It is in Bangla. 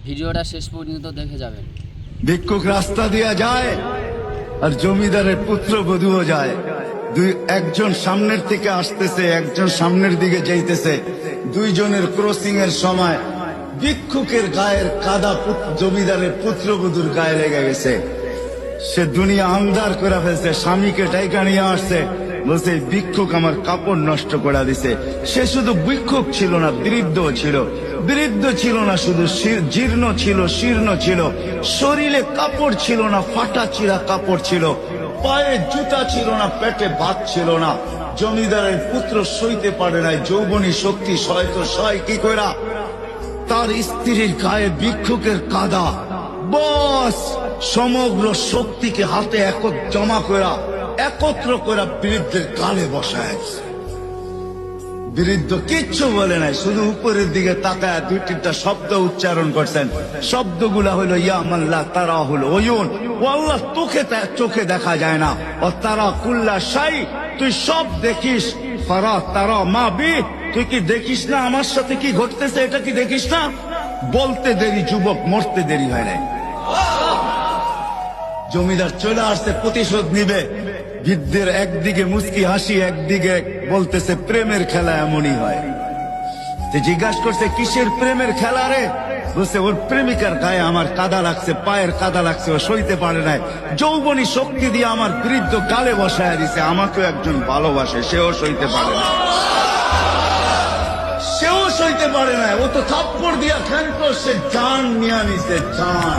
ভিডিওটা শেষ পর্যন্ত দেখে যাবেন। ভিক্ষুক রাস্তা দিয়া যায় আর জমিদারের পুত্রবধূও যায়। একজন সামনের থেকে আসতেছে, একজন সামনের দিকে যাইতেছে। দুইজনের ক্রসিং এর সময় ভিক্ষুকের গায়ের কাদা জমিদারের পুত্রবধূর গায়ে লেগে গেছে। সে দুনিয়া আন্ধার করে ফেলছে, স্বামীকে ডাইকা নিয়ে আসছে, বলছে ভিক্ষুক আমার কাপড় নষ্ট করে দিছে। সে শুধু ভিক্ষুক ছিল না, বৃদ্ধ ছিল। বৃদ্ধ ছিল না শুধু, জীর্ণ ছিল, শীর্ণ ছিল। শরীরে কাপড় ছিল না, ফাটা চিরা কাপড় ছিল। পায়ে জুতা ছিল না, পেটে ভাত ছিল না। জমিদারের পুত্র সইতে পারে নাই, যৌবনী শক্তি সয় কি কইরা তার স্ত্রীর গায়ে ভিক্ষুকের কাদা, বস সমগ্র শক্তিকে হাতে জমা করা, একত্র করা বৃদ্ধের গালে বসায়। বৃদ্ধ কিচ্ছু বলে নাই, শুধু উপরের দিকে তাকায় দুই তিনটা শব্দ উচ্চারণ করছেন। শব্দগুলা হলো ইয়া মাল্লাহ তারা হলো ওয়ুন, ও আল্লাহ চোখে দেখা যায় না। ও তারা কুল্লা শাই, তুই সব দেখিস। ফারা তারা মা বি, তুই কি দেখিস না আমার সাথে কি ঘটতেছে? এটা কি দেখিস না? বলতে দেরি যুবক, মরতে দেরি হয় নাই। জমিদার চলে আসছে, প্রতিশোধ নিবে। বৃদ্ধের একদিকে মুস্কি হাসি, একদিকে বলতেছে প্রেমের খেলা এমনই হয়। জিজ্ঞাসা করছে কিসের প্রেমের খেলা রে? বলছে ওর প্রেমিকার গায়ে আমার কাদা লাগছে, পায়ের কাদা লাগছে, ও সইতে পারে নাই। যৌবনী শক্তি দিয়ে আমার বৃদ্ধ গালে বসায় দিছে। আমাকেও একজন ভালোবাসে, সেও সইতে পারে না, সেও সইতে পারে না। ও তো থাপ্পড় দিয়া খ্যান করছে, জান নিয়ে নিছে, জান।